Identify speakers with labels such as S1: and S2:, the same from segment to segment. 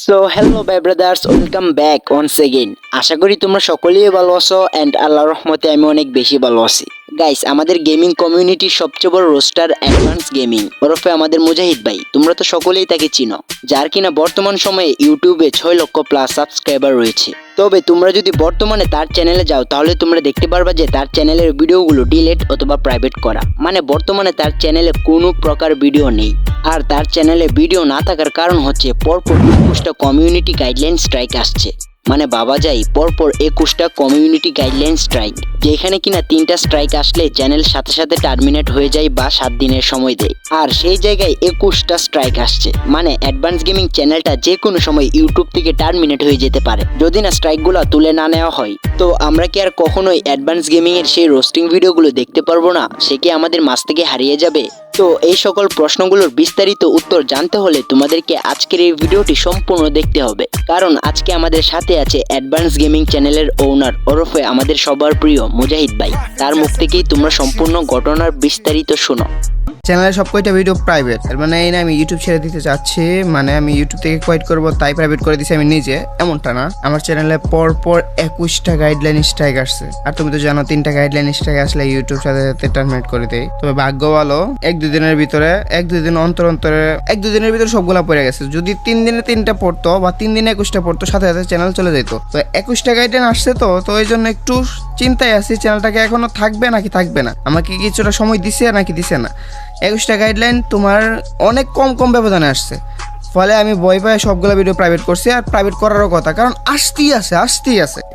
S1: So hello বাই brothers, welcome back once again. আশা করি তোমরা সকলেই ভালো আছো অ্যান্ড আল্লাহর রহমতে আমি অনেক বেশি ভালো আছি। গাইস, আমাদের গেমিং কমিউনিটির সবচেয়ে বড় রোস্টার অ্যাডভান্স গেমিং ওরফে আমাদের মুজাহিদ ভাই, তোমরা তো সকলেই তাকে চিনো, যার কিনা বর্তমান সময়ে ইউটিউবে 6 লক্ষ প্লাস সাবস্ক্রাইবার রয়েছে। তবে তোমরা যদি বর্তমানে তার চ্যানেলে যাও তাহলে তোমরা দেখতে পারবা যে তার চ্যানেলের ভিডিওগুলো ডিলিট অথবা প্রাইভেট করা, মানে বর্তমানে তার চ্যানেলে কোনো প্রকার ভিডিও নেই। আর তার চ্যানেলে ভিডিও না থাকার কারণ হচ্ছে পরপর 21টা কমিউনিটি গাইডলাইন স্ট্রাইক আসছে। মানে বাবা যাই, পরপর 21টা কমিউনিটি গাইডলাইন স্ট্রাইক, যেখানে কিনা 3টা স্ট্রাইক আসলে চ্যানেল সাথে সাথে টার্মিনেট হয়ে যায় বা 7 দিনের সময় দেয়। আর সেই জায়গায় 21টা স্ট্রাইক আসছে, মানে অ্যাডভান্স গেমিং চ্যানেলটা যে কোনো সময় ইউটিউব থেকে টার্মিনেট হয়ে যেতে পারে যদি না স্ট্রাইকগুলো তুলে না নেওয়া হয়। তো আমরা কি আর কখনোই অ্যাডভান্স গেমিং এর সেই রোস্টিং ভিডিওগুলো দেখতে পারবো না? সে কি আমাদের মাঝ থেকে হারিয়ে যাবে? তো এই সকল প্রশ্নগুলোর বিস্তারিত উত্তর জানতে হলে তোমাদেরকে আজকের এই ভিডিওটি সম্পূর্ণ দেখতে হবে, কারণ আজকে আমাদের সাথে আছে অ্যাডভান্স গেমিং চ্যানেলের ওনার ওরফে আমাদের সবার প্রিয় মুজাহিদ ভাই। তার মুখ থেকেই তোমরা সম্পূর্ণ ঘটনার বিস্তারিত শোনো।
S2: চ্যানেলে সব কয়টা ভিডিও প্রাইভেট, এর মানে এই না আমি ইউটিউব ছেড়ে দিতে চাচ্ছি, মানে আমি ইউটিউব থেকে কোয়াইট করবো তাই প্রাইভেট করে দিছি আমি নিজে, এমনটা না। আমার চ্যানেলে পর 21টা গাইডলাইন স্ট্রাইক আসছে, আর তুমি তো জানো 3টা গাইডলাইন স্ট্রাইক আসলে ইউটিউব সাথে সাথে টার্মিনেট করে দেয়। তবে ভাগ্য ভালো, 1-2 দিনের ভিতরে 1-2 দিন অন্তরে 1-2 দিনের ভিতরে সবগুলা পড়ে গেছে। যদি 3 দিনে 3টা পড়তো বা 3 দিনে 21টা পড়তো, সাথে সাথে চ্যানেল চলে যেত। তো 21টা গাইডলাইন আসছে, তো এই জন্য একটু চিন্তায় আছি চ্যানেলটাকে এখনো থাকবে নাকি থাকবে না, আমাকে কিছুটা সময় দিছে নাকি দিছে না। 21টা গাইডলাইন তোমার অনেক কম ব্যবধানে আসছে, ফলে আমি ভয় পাই সবগুলো ভিডিও প্রাইভেট করছি। আর প্রাইভেট করারও কথা, কারণ আসতেই আছে।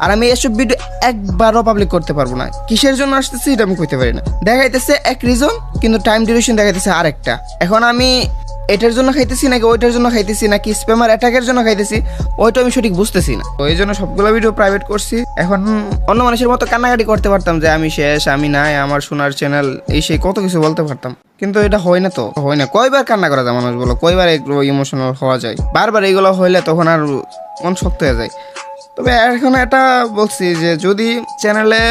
S2: আর আমি এসব ভিডিও একবারও পাবলিক করতে পারবো না। কিসের জন্য আসতেছি এটা আমি কইতে পারি না। দেখাইতেছে এক রিজন, কিন্তু টাইম ডিউরেশন দেখাইতেছে আরেকটা। এখন আমি এটার জন্য খাইতেছি নাকি ওইটার জন্য খাইতেছি নাকি স্প্যামার অ্যাটাকের জন্য খাইতেছি, ওইটা আমি সঠিক বুঝতেছি না। তো এই জন্য সবগুলো ভিডিও প্রাইভেট করছি। এখন অন্য মানুষের মতো কান্নাকাটি করতে পারতাম যে আমি শেষ, আমি নাই, আমার সোনার চ্যানেল, এই সেই কত কিছু বলতে পারতাম, কিন্তু এটা হয় না। তো হয় না, কয়বার কান্না করা যায় মানুষ বলো, কয়বার একটু ইমোশনাল হওয়া যায়। বারবার এইগুলো হইলে তখন আর মন শক্ত হয়ে যায়। তবে এখন এটা বলছি যে যদি চ্যানেলে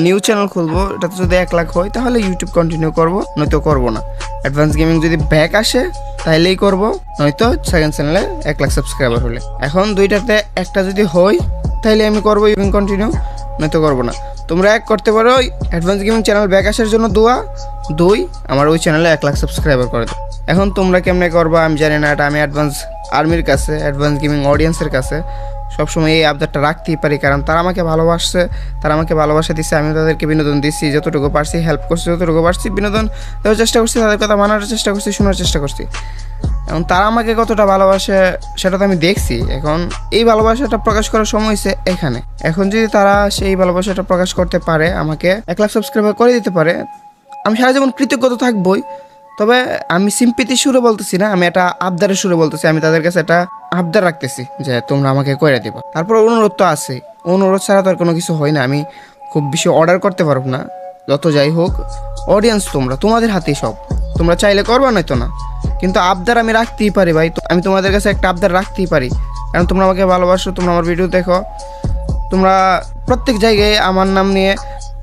S2: নিউ চ্যানেল খুলবো, এটাতে যদি 1 লাখ হয় তাহলে ইউটিউব কন্টিনিউ করবো, নয়তো করবো না। অ্যাডভান্স গেমিং যদি ব্যাক আসে তাহলেই করবো, নয়তো সেকেন্ড চ্যানেলে 1 লাখ সাবস্ক্রাইবার হলে। এখন দুইটাতে একটা যদি হয় তাহলে আমি করবো ইউটিউব কন্টিনিউ, নয়তো করবো না। তোমরা এক করতে পারো, অ্যাডভান্স গেমিং চ্যানেল ব্যাক আসার জন্য দোয়া, 2 আমার ওই চ্যানেলে 1 লাখ সাবস্ক্রাইবার করে দাও। এখন তোমরা কেমনে করবা আমি জানি না, এটা আমি অ্যাডভান্স আর্মির কাছে, অ্যাডভান্স গেমিং অডিয়েন্সের কাছে সবসময় এই আবদারটা রাখতেই পারি, কারণ তারা আমাকে ভালোবাসছে, তারা আমাকে ভালোবাসা দিচ্ছে, আমি তাদেরকে বিনোদন দিচ্ছি যতটুকু পারছি, হেল্প করছি যতটুকু পারছি, বিনোদন দেওয়ার চেষ্টা করছি, তাদের কথা মানার চেষ্টা করছি, শোনার চেষ্টা করছি। এখন তারা আমাকে কতটা ভালোবাসে সেটা তো আমি দেখছি। এখন এই ভালোবাসাটা প্রকাশ করার সময় হয়েছে এখানে। এখন যদি তারা সেই ভালোবাসাটা প্রকাশ করতে পারে, আমাকে 1 লাখ সাবস্ক্রাইবার করে দিতে পারে, আমি সারা জীবন কৃতজ্ঞতা থাকবই। তবে আমি সিম্পিতির সুরে বলতেছি না, আমি একটা আবদারের সুরে বলতেছি। আমি তাদের কাছে একটা আবদার রাখতেছি যে তোমরা আমাকে করে দিবা। তারপর অনুরোধ তো আছে, অনুরোধ ছাড়া তো আর কোনো কিছু হয় না। আমি খুব বেশি অর্ডার করতে পারবো না। যত যাই হোক, অডিয়েন্স তোমরা, তোমাদের হাতেই সব, তোমরা চাইলে করবা নয়তো না, কিন্তু আবদার আমি রাখতেই পারি ভাই। আমি তোমাদের কাছে একটা আবদার রাখতেই পারি, কারণ তোমরা আমাকে ভালোবাসো, তোমরা আমার ভিডিও দেখো, তোমরা প্রত্যেক জায়গায় আমার নাম নিয়ে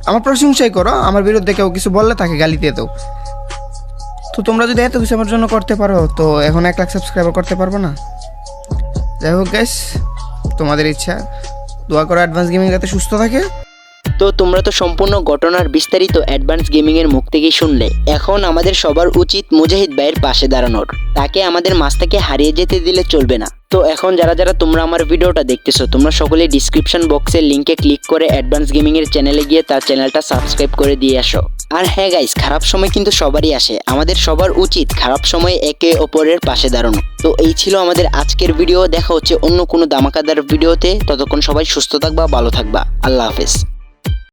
S2: আমার প্রশংসাই করো, আমার বিরুদ্ধে কেউ কিছু বললে তাকে গালি দিয়ে দাও। তো তোমরা যদি এত কিছু আমার জন্য করতে পারো, তো এখন 1 লাখ সাবস্ক্রাইবার করতে পারবো না? যাই হোক গাইস, তোমাদের ইচ্ছা, দোয়া করো অ্যাডভান্স গেমিং যাতে সুস্থ থাকে।
S1: তো তোমরা তো সম্পূর্ণ ঘটনার বিস্তারিত অ্যাডভান্স গেমিং এর মুখ থেকেই শুনলে। এখন আমাদের সবার উচিত মুজাহিদ ভাইয়ের পাশে দাঁড়ানোর, তাকে আমাদের মাঝ থেকে হারিয়ে যেতে দিলে চলবে না। তো এখন যারা তোমরা আমার ভিডিওটা দেখতেছো, তোমরা সকলে ডিসক্রিপশন বক্সের লিঙ্কে ক্লিক করে অ্যাডভান্স গেমিং এর চ্যানেলে গিয়ে তার চ্যানেলটা সাবস্ক্রাইব করে দিয়ে আসো। আর হ্যাঁ গাইস, খারাপ সময় কিন্তু সবারই আসে, আমাদের সবার উচিত খারাপ সময়ে একে অপরের পাশে দাঁড়ানো। তো এই ছিল আমাদের আজকের ভিডিও, দেখা হচ্ছে অন্য কোনো দামাকাদার ভিডিওতে। ততক্ষণ সবাই সুস্থ থাকবা, ভালো থাকবা, আল্লাহ হাফেজ।